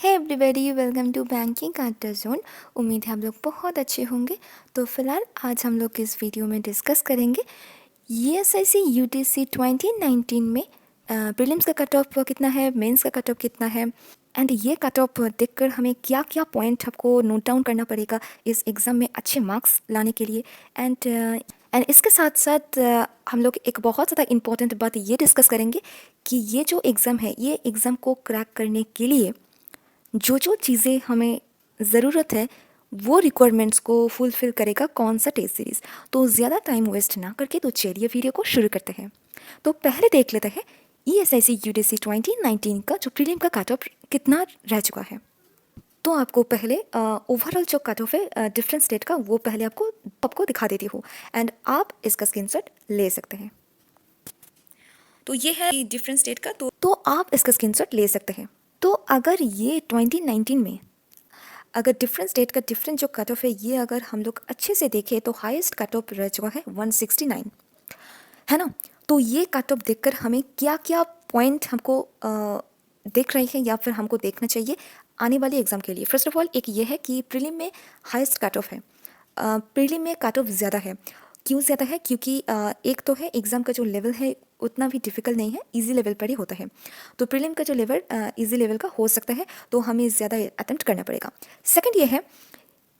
है everybody, welcome to banking art zone. उम्मीद है आप लोग बहुत अच्छे होंगे। तो फिलहाल आज हम लोग इस वीडियो में डिस्कस करेंगे ESIC UTC 2019 में प्रीलिम्स का कट ऑफ कितना है, मेंस का कट ऑफ कितना है, एंड ये कट ऑफ देखकर हमें क्या क्या पॉइंट आपको नोट डाउन करना पड़ेगा इस एग्ज़ाम में अच्छे मार्क्स लाने के लिए। एंड इसके साथ साथ हम लोग एक बहुत ज़्यादा इम्पॉर्टेंट बात ये डिस्कस करेंगे कि ये जो एग्ज़ाम है, ये एग्ज़ाम को क्रैक करने के लिए जो जो चीज़ें हमें ज़रूरत है वो रिक्वायरमेंट्स को फुलफ़िल करेगा कौन सा टेस्ट सीरीज़। तो ज़्यादा टाइम वेस्ट ना करके तो चलिए वीडियो को शुरू करते हैं। तो पहले देख लेते हैं ESIC UTC 2019 का जो प्रीलिम का कट ऑफ कितना रह चुका है। तो आपको पहले ओवरऑल जो कट ऑफ है डिफरेंट स्टेट का वो पहले आपको दिखा देती हूँ, एंड आप इसका स्क्रीनशॉट ले सकते हैं। तो ये है डिफरेंट स्टेट का, तो आप इसका स्क्रीनशॉट ले सकते हैं। तो अगर ये 2019 में अगर डिफरेंट स्टेट का डिफरेंट जो कट ऑफ है ये अगर हम लोग अच्छे से देखें तो हाईएस्ट कट ऑफ रह चुका है 169, है ना। तो ये कट ऑफ देखकर हमें क्या क्या पॉइंट हमको देख रहे हैं या फिर हमको देखना चाहिए आने वाले एग्ज़ाम के लिए। फर्स्ट ऑफ ऑल एक ये है कि प्रीलिम में हाईएस्ट कट ऑफ है। प्रीलिम में कट ऑफ ज़्यादा है। क्यों ज़्यादा है? क्योंकि एक तो है एग्ज़ाम का जो लेवल है उतना भी डिफ़िकल्ट नहीं है, इजी लेवल पर ही होता है। तो प्रीलिम का जो लेवल इजी लेवल का हो सकता है, तो हमें ज़्यादा अटेम्प्ट करना पड़ेगा। सेकंड ये है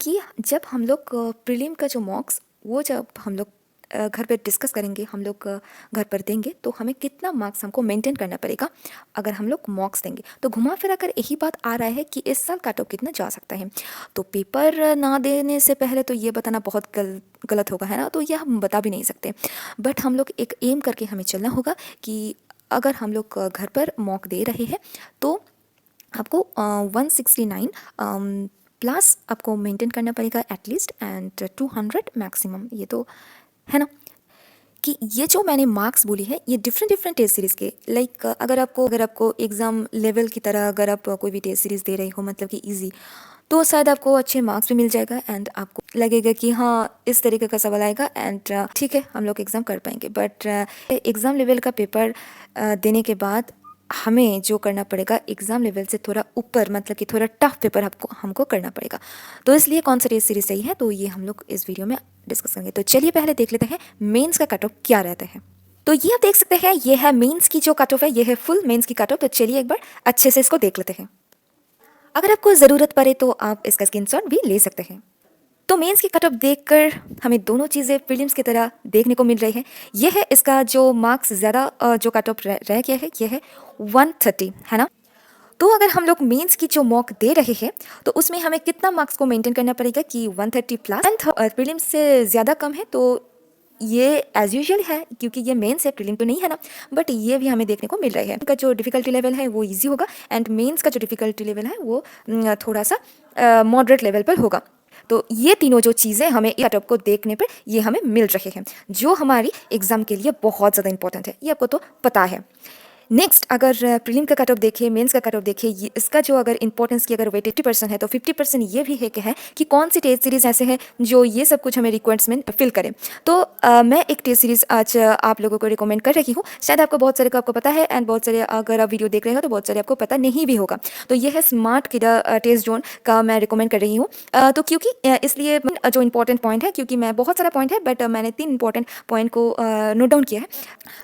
कि जब हम लोग प्रीलिम का जो मार्क्स वो जब हम लोग घर पे डिस्कस करेंगे, हम लोग घर पर देंगे, तो हमें कितना मार्क्स हमको मेंटेन करना पड़ेगा अगर हम लोग मार्क्स देंगे। तो घुमा फिरा कर यही बात आ रहा है कि इस साल कट ऑफ कितना जा सकता है। तो पेपर ना देने से पहले तो ये बताना बहुत गलत होगा, है ना। तो ये हम बता भी नहीं सकते, बट हम लोग एक एम करके हमें चलना होगा कि अगर हम लोग घर पर मॉक दे रहे हैं तो आपको 169 प्लस आपको मेंटेन करना पड़ेगा एटलीस्ट, एंड 200 मैक्सिमम। ये तो है ना कि ये जो मैंने मार्क्स बोली है ये डिफरेंट टेस्ट सीरीज़ के लाइक अगर आपको एग्ज़ाम लेवल की तरह अगर आप कोई भी टेस्ट सीरीज़ दे रहे हो, मतलब कि इजी, तो शायद आपको अच्छे मार्क्स भी मिल जाएगा एंड आपको लगेगा कि हाँ इस तरीके का सवाल आएगा एंड ठीक है हम लोग एग्ज़ाम कर पाएंगे। बट एग्ज़ाम लेवल का पेपर देने के बाद हमें जो करना पड़ेगा एग्ज़ाम लेवल से थोड़ा ऊपर, मतलब कि थोड़ा टफ पेपर हमको करना पड़ेगा। तो इसलिए कौन सा टेस्ट सीरीज़ सही है तो ये हम लोग इस वीडियो में डिस्कस करेंगे। तो चलिए पहले देख लेते हैं मेंस का कट ऑफ क्या रहता है। तो ये आप देख सकते हैं, ये है मेंस की जो कट ऑफ है, ये है फुल मेंस की कट ऑफ। तो चलिए एक बार अच्छे से इसको देख लेते हैं। अगर आपको ज़रूरत पड़े तो आप इसका स्क्रीनशॉट भी ले सकते हैं। तो मेंस की कट ऑफ देखकर हमें दोनों चीज़ें प्रीलिम्स की तरह देखने को मिल रही है। यह है इसका जो मार्क्स ज़्यादा जो कट ऑफ रह गया है, यह है 130, है ना। तो अगर हम लोग मेंस की जो मॉक दे रहे हैं तो उसमें हमें कितना मार्क्स को मेंटेन करना पड़ेगा कि 130 प्लस, एंड प्रीलिम्स से ज़्यादा कम है तो ये एज यूजुअल है क्योंकि ये मेंस है, प्रीलिम तो नहीं है ना। बट ये भी हमें देखने को मिल रहा है। इनका जो डिफिकल्टी लेवल है वो इजी होगा एंड मेंस का जो डिफिकल्टी लेवल है वो थोड़ा सा मॉडरेट लेवल पर होगा। तो ये तीनों जो चीज़ें हमें कट ऑफ को देखने पर ये हमें मिल रहे हैं, जो हमारी एग्ज़ाम के लिए बहुत ज़्यादा इंपॉर्टेंट है, ये आपको तो पता है। नेक्स्ट अगर प्रीलिम का कट ऑफ देखें, मेंस का कट ऑफ देखें, इसका जो अगर इंपॉर्टेंस की अगर वेट 80% है तो 50% ये भी है कि कौन सी टेस्ट सीरीज़ ऐसे है जो ये सब कुछ हमें रिक्वायरमेंट फिल करें। तो मैं एक टेस्ट सीरीज़ आज आप लोगों को रिकमेंड कर रही हूँ। शायद आपको बहुत सारे को आपको पता है एंड बहुत सारे अगर आप वीडियो देख रहे हो तो बहुत सारे आपको पता नहीं भी होगा। तो ये है स्मार्ट किडा टेस्ट जोन का मैं रिकमेंड कर रही हूँ। तो क्योंकि इसलिए जो इंपॉर्टेंट पॉइंट है, क्योंकि मैं बहुत सारा पॉइंट है बट मैंने 3 इंपॉर्टेंट पॉइंट को नोट डाउन किया है।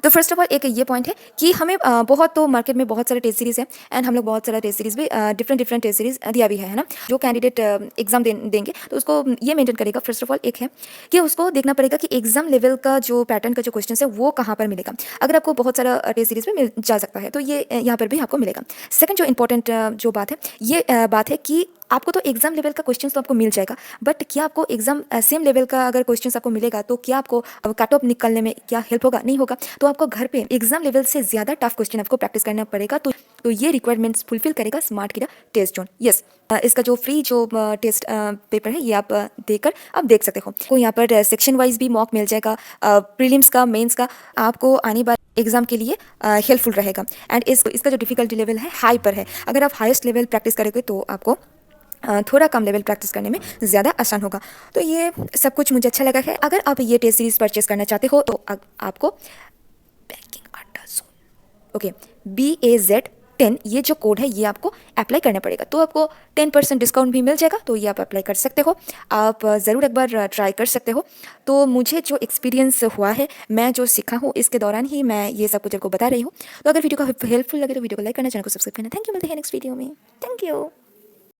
तो फर्स्ट ऑफ ऑल एक ये पॉइंट है कि हमें बहुत तो मार्केट में बहुत सारे टेस्ट सीरीज़ है एंड हम लोग बहुत सारा टेस्ट सीरीज़ भी डिफरेंट टेस्ट सीरीज़ दिया भी है ना। जो कैंडिडेट एग्जाम देंगे तो उसको ये मेंटेन करेगा। फर्स्ट ऑफ ऑल एक है कि उसको देखना पड़ेगा कि एग्जाम लेवल का जो पैटर्न का जो क्वेश्चन है वो कहाँ पर मिलेगा। अगर आपको बहुत सारा टेस्ट सीरीज़ में मिल जा सकता है तो ये यहाँ पर भी आपको मिलेगा। सेकंड जो इंपॉर्टेंट जो बात है ये बात है कि आपको तो एग्जाम लेवल का क्वेश्चन तो आपको मिल जाएगा, बट क्या आपको एग्जाम सेम लेवल का अगर क्वेश्चन आपको मिलेगा तो क्या आपको कट ऑफ निकलने में क्या हेल्प होगा? नहीं होगा। तो आपको घर पे एग्जाम लेवल से ज़्यादा टफ क्वेश्चन आपको प्रैक्टिस करना पड़ेगा। तो ये रिक्वायरमेंट्स फुलफिल करेगा स्मार्ट किडा टेस्ट जोन। यस, इसका जो फ्री जो टेस्ट पेपर है ये आप देकर आप देख सकते हो। तो यहाँ पर सेक्शन वाइज भी मॉक मिल जाएगा, प्रीलिम्स का, मेंस का, आपको आने वाले एग्जाम के लिए हेल्पफुल रहेगा। एंड इसका जो डिफिकल्टी लेवल है हाई पर है। अगर आप हाईएस्ट लेवल प्रैक्टिस करोगे तो आपको थोड़ा कम लेवल प्रैक्टिस करने में ज़्यादा आसान होगा। तो ये सब कुछ मुझे अच्छा लगा है। अगर आप ये टेस्ट सीरीज़ परचेस करना चाहते हो तो आपको banking art zone, okay, BAZ 10 ये जो कोड है ये आपको अप्लाई करना पड़ेगा, तो आपको 10% डिस्काउंट भी मिल जाएगा। तो ये आप अप्लाई कर सकते हो, आप ज़रूर एक बार ट्राई कर सकते हो। तो मुझे जो एक्सपीरियंस हुआ है, मैं जो सीखा हूँ, इसके दौरान ही मैं ये सब कुछ आपको बता रही हूँ। तो अगर वीडियो का हेल्पफुल लगे तो वीडियो को लाइक करना, चैनल को सब्सक्राइब करना। थैंक यू, मिलते हैं नेक्स्ट वीडियो में। Thank you.